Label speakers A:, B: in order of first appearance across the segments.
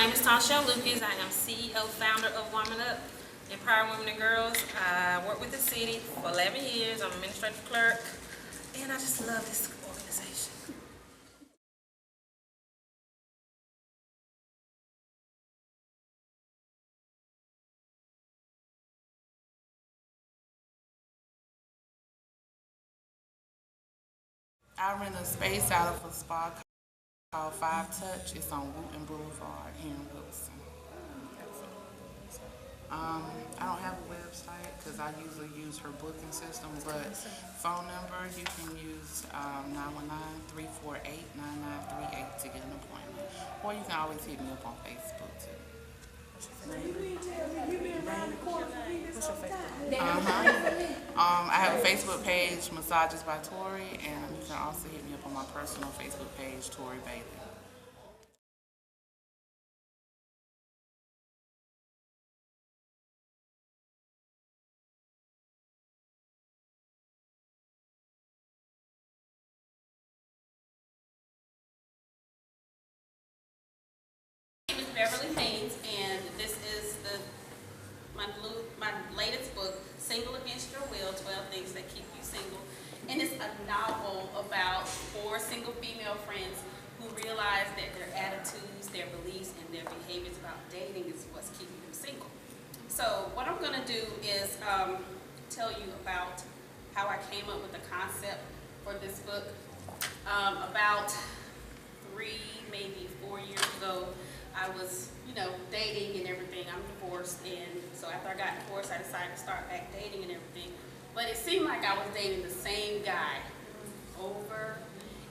A: name is Tasha Lucas. I am CEO, founder of woMen Up, Empower Women and Girls. I work with the city for 11 years. I'm an administrative clerk, and I just love this organization.
B: I rent a space out of a spa called Five Touch. It's on Wooten Boulevard here in Wilson. I don't have a website because I usually use her booking system, but phone number, you can use 919-348-9938 to get an appointment. Or you can always hit me up on Facebook too. I have a Facebook page, Massages by Tori, and you can also hit me up on my personal Facebook page, Tori Bailey.
A: Beverly Haynes, and this is my latest book, Single Against Your Will, 12 Things That Keep You Single. And it's a novel about 4 single female friends who realize that their attitudes, their beliefs, and their behaviors about dating is what's keeping them single. So what I'm going to do is tell you about how I came up with the concept for this book. About 3, maybe 4 years ago, I was, dating and everything. I'm divorced, and so after I got divorced, I decided to start back dating and everything. But it seemed like I was dating the same guy over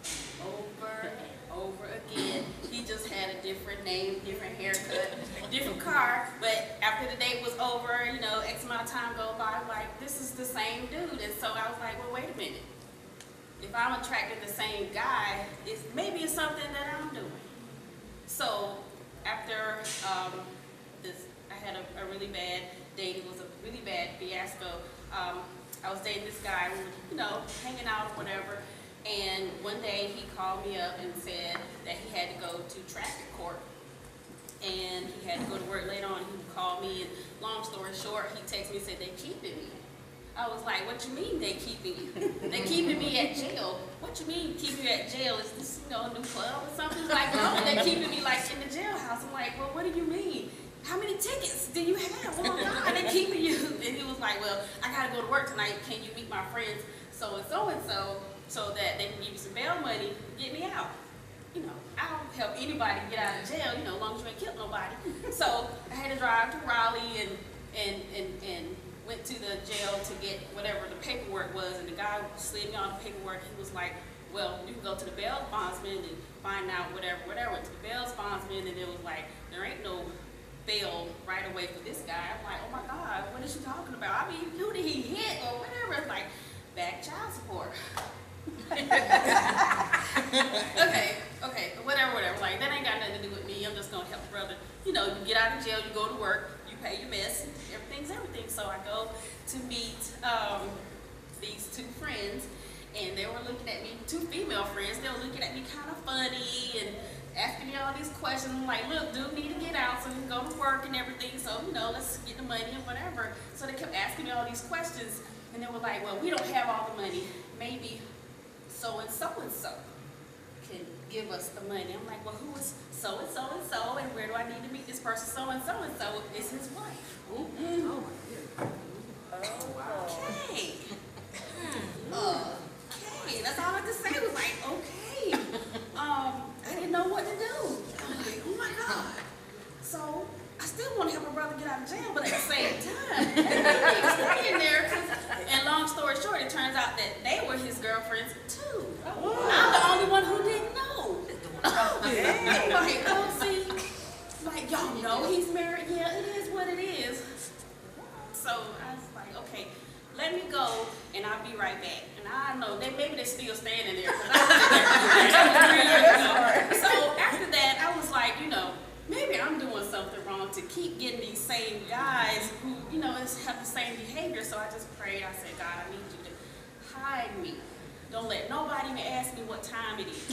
A: and over and over again. He just had a different name, different haircut, different car. But after the date was over, X amount of time go by, I'm like, this is the same dude. And so I was like, well, wait a minute. If I'm attracted to the same guy, maybe it's something that I'm doing. So after I had a really bad date. It was a really bad fiasco. I was dating this guy, we were, hanging out or whatever, and one day he called me up and said that he had to go to traffic court, and he had to go to work later on. He called me, and long story short, he texted me and said, "They keeping me." I was like, "What you mean they keeping you?" "They keeping me at jail." "What you mean keeping you at jail? Is this, a new club or something?" He's like, "No, they're keeping me like in the jailhouse." I'm like, "Well, what do you mean? How many tickets do you have? Oh my God, they're keeping you." And he was like, "Well, I gotta go to work tonight. Can you meet my friends so and so so that they can give you some bail money to get me out?" I'll help anybody get out of jail, as long as you ain't killed nobody. So I had to drive to Raleigh and went to the jail to get whatever the paperwork was, and the guy slid me on the paperwork. He was like, "Well, you can go to the bail bondsman and find out whatever." Went to the bail bondsman, and it was like, there ain't no bail right away for this guy. I'm like, "Oh my God, what is she talking about? I mean, who did he hit or whatever?" It's like, back child support. Okay, whatever. Like, that ain't got nothing to do with me. I'm just gonna help brother. You get out of jail, you go to work, you pay your mess, everything's everything. So I go to meet these 2 friends, and they were looking at me, 2 female friends. They were looking at me kind of funny and asking me all these questions. I'm like, "Look, dude, need to get out so he can go to work and everything. So, let's get the money and whatever." So they kept asking me all these questions, and they were like, "Well, we don't have all the money. Maybe so-and-so can give us the money." I'm like, "Well, who is so-and-so, and where do I need to meet this person? So-and-so is his wife." Oh my goodness. Okay. Okay, that's all I could say was like, okay. I didn't know what to do. I'm like, oh my God. So I still want to help my brother get out of jail, but at the same time, he's staying there. And long story short, it turns out that they were his girlfriends too. I'm the only one who didn't know. I'm like, "Oh, see, like, y'all know he's married." "Yeah, it is what it is." So I was like, "Okay, let me go, and I'll be right back." And I know maybe they're still standing there, because I was there 3 years ago. So after that, I was like, maybe I'm doing something wrong to keep getting these same guys who, have the same behavior. So I just prayed. I said, "God, I need you to hide me. don't let nobody even ask me what time it is.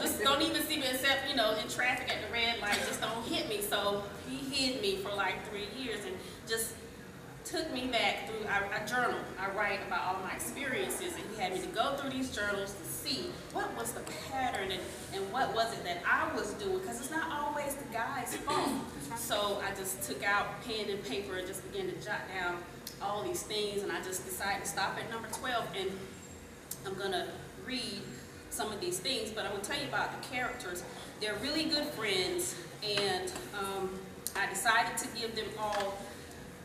A: Just don't even see me except, in traffic at the red light, just don't hit me. So he hid me for like 3 years and just took me back through, I journal, I write about all my experiences, and he had me to go through these journals to see what was the pattern and what was it that I was doing, because it's not always the guy's fault. So I just took out pen and paper and just began to jot down all these things, and I just decided to stop at number 12, and I'm gonna read some of these things, but I'm gonna tell you about the characters. They're really good friends, and I decided to give them all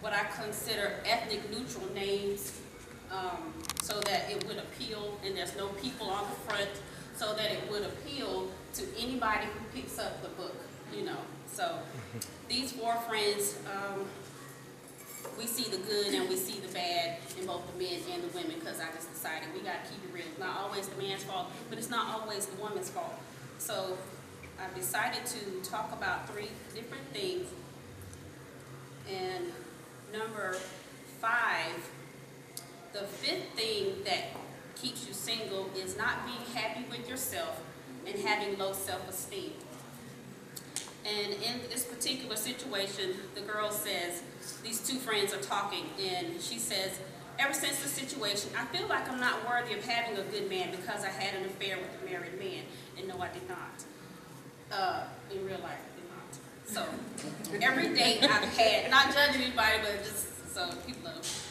A: what I consider ethnic neutral names, so that it would appeal, and there's no people on the front, so that it would appeal to anybody who picks up the book, So these 4 friends, we see the good and we see the bad in both the men and the women, because I just decided we got to keep it real. It's not always the man's fault, but it's not always the woman's fault. So I decided to talk about 3 different things. And number 5, the 5th thing that keeps you single is not being happy with yourself and having low self-esteem. And in this particular situation, the girl says, these 2 friends are talking, and she says, ever since the situation, I feel like I'm not worthy of having a good man because I had an affair with a married man. And no, I did not. In real life, I did not. So every date I've had, not judging anybody, but just so people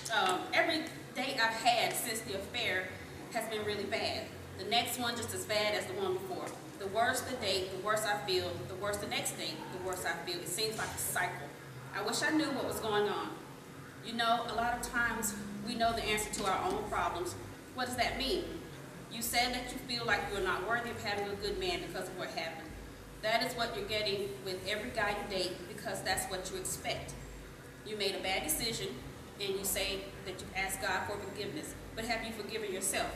A: know, every date I've had since the affair has been really bad. The next one just as bad as the one before. The worse the date, the worse I feel. The worse the next date, the worse I feel. It seems like a cycle. I wish I knew what was going on. A lot of times we know the answer to our own problems. What does that mean? You said that you feel like you're not worthy of having a good man because of what happened. That is what you're getting with every guy you date, because that's what you expect. You made a bad decision, and you say that you asked God for forgiveness, but have you forgiven yourself?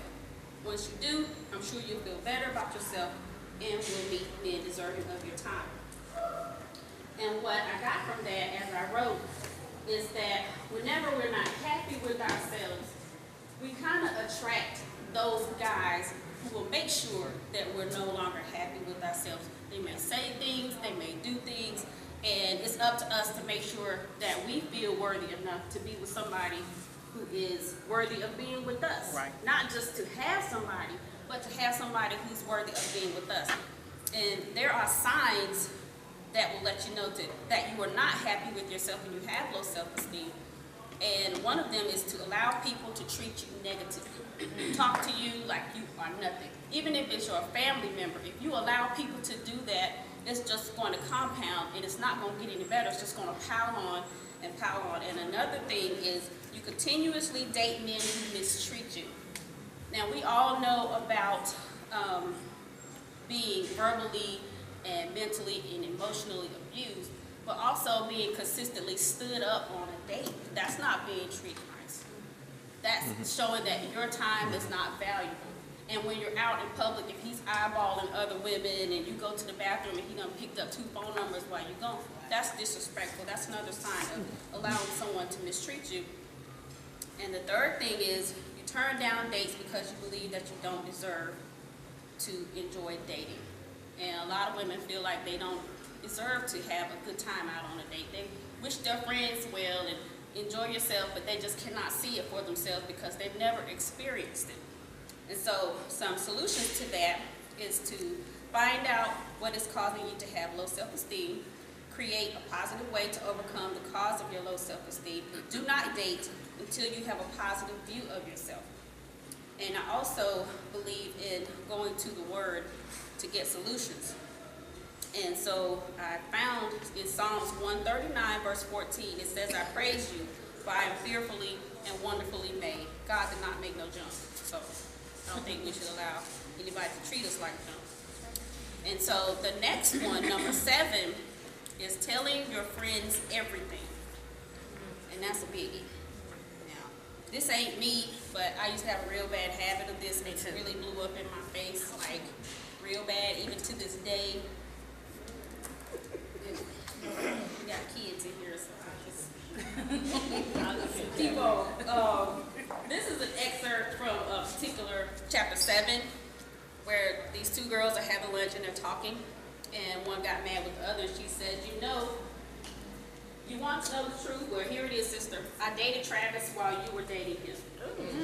A: Once you do, I'm sure you'll feel better about yourself and will meet men deserving of your time. And what I got from that as I wrote is that whenever we're not happy with ourselves, we kind of attract those guys who will make sure that we're no longer happy with ourselves. They may say things, they may do things, and it's up to us to make sure that we feel worthy enough to be with somebody who is worthy of being with us.
B: Right.
A: Not just to have somebody, but to have somebody who's worthy of being with us. And there are signs that will let you know that you are not happy with yourself and you have low self-esteem. And one of them is to allow people to treat you negatively. Talk to you like you are nothing. Even if it's your family member, if you allow people to do that, it's just going to compound, and it's not going to get any better. It's just going to pile on and pile on. And another thing is you continuously date men who mistreat you. Now, we all know about being verbally and mentally and emotionally abused, but also being consistently stood up on a date. That's not being treated nice. That's showing that your time is not valuable. And when you're out in public, if he's eyeballing other women and you go to the bathroom and he done picked up 2 phone numbers while you're gone, that's disrespectful. That's another sign of allowing someone to mistreat you. And the 3rd thing is you turn down dates because you believe that you don't deserve to enjoy dating. And a lot of women feel like they don't deserve to have a good time out on a date. They wish their friends well and enjoy yourself, but they just cannot see it for themselves because they've never experienced it. And so some solutions to that is to find out what is causing you to have low self-esteem, create a positive way to overcome the cause of your low self-esteem. Do not date until you have a positive view of yourself. And I also believe in going to the Word to get solutions. And so I found in Psalms 139, verse 14, it says, I praise you, for I am fearfully and wonderfully made. God did not make no junk. So I don't think we should allow anybody to treat us like junk. And so the next one, number 7, is telling your friends everything. And that's a biggie. Now, this ain't me, but I used to have a real bad habit of this, and it really blew up in my face, like real bad, even to this day. We got kids in here, so I'll just keep on. This is an excerpt from particular chapter 7, where these two girls are having lunch and they're talking, and one got mad with the other. She said, you know, you want to know the truth? Well, here it is, sister. I dated Travis while you were dating him.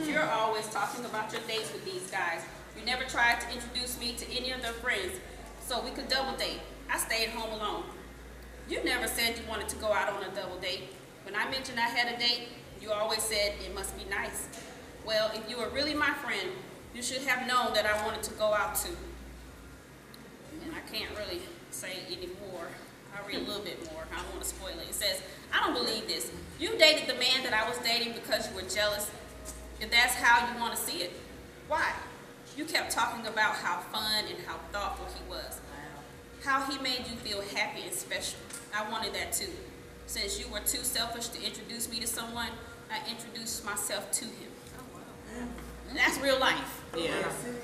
A: You're always talking about your dates with these guys. You never tried to introduce me to any of their friends so we could double date. I stayed home alone. You never said you wanted to go out on a double date. When I mentioned I had a date, you always said it must be nice. Well, if you were really my friend, you should have known that I wanted to go out too. And I can't really say any more. I'll read a little bit more. I don't want to spoil it. It says, I don't believe this. You dated the man that I was dating because you were jealous. If that's how you want to see it, why? You kept talking about how fun and how thoughtful he was. How he made you feel happy and special. I wanted that too. Since you were too selfish to introduce me to someone, I introduced myself to him. That's real life.
C: Yeah.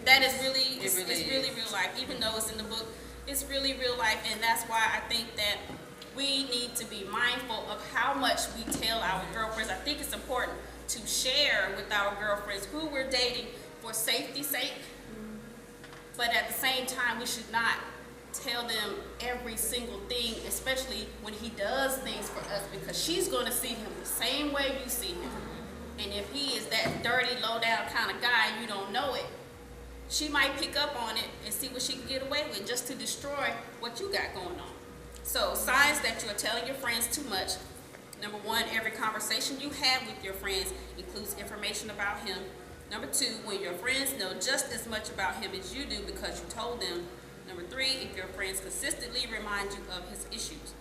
A: That is really, it's really real life. Even though it's in the book, it's really real life, and that's why I think that we need to be mindful of how much we tell our girlfriends. I think it's important to share with our girlfriends who we're dating for safety's sake, but at the same time, we should not tell them every single thing, especially when he does things for us, because she's going to see him the same way you see him. And if he is that dirty, low-down kind of guy and you don't know it, she might pick up on it and see what she can get away with just to destroy what you got going on. So, signs that you are telling your friends too much. Number 1, every conversation you have with your friends includes information about him. Number 2, when your friends know just as much about him as you do because you told them. Number 3, if your friends consistently remind you of his issues.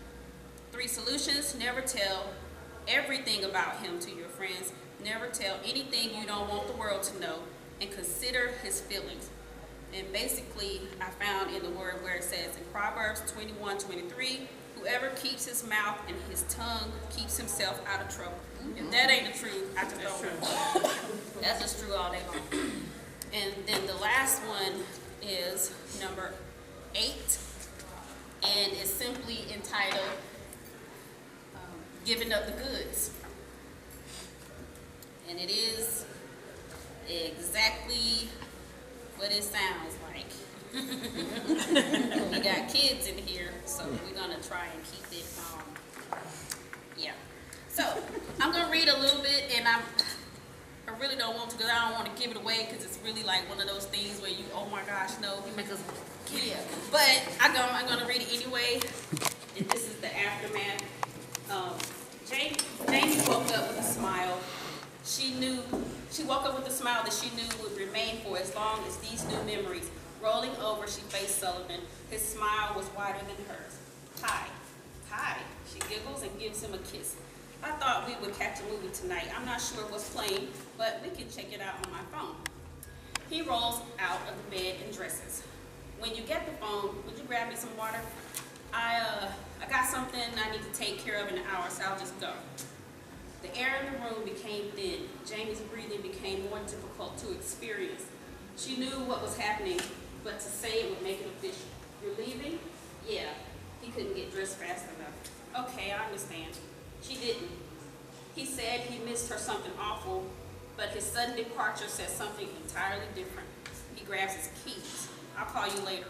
A: 3 solutions, never tell everything about him to your friends. Never tell anything you don't want the world to know, and consider his feelings. And basically, I found in the word where it says in Proverbs 21:23, whoever keeps his mouth and his tongue keeps himself out of trouble. If that ain't the truth, I just don't know. That's just true all day long. And then the last one is number 8, and it's simply entitled Giving Up the Goods. And it is exactly what it sounds like. We got kids in here, so we're gonna try and keep it, yeah. So, I'm gonna read a little bit, and I really don't want to, because I don't want to give it away, because it's really like one of those things where you, oh my gosh, no, you make us, yeah. But I'm gonna read it anyway, and this is the aftermath. Jamie woke up with a smile. She woke up with a smile that she knew would remain for as long as these new memories. Rolling over, she faced Sullivan. His smile was wider than hers. Hi. Hi. She giggles and gives him a kiss. I thought we would catch a movie tonight. I'm not sure what's playing, but we can check it out on my phone. He rolls out of the bed and dresses. When you get the phone, would you grab me some water? I got something I need to take care of in an hour, so I'll just go. The air in the room became thin. Jamie's breathing became more difficult to experience. She knew what was happening, but to say it would make it official. You're leaving? Yeah. He couldn't get dressed fast enough. Okay, I understand. She didn't. He said he missed her something awful, but his sudden departure said something entirely different. He grabs his keys. I'll call you later.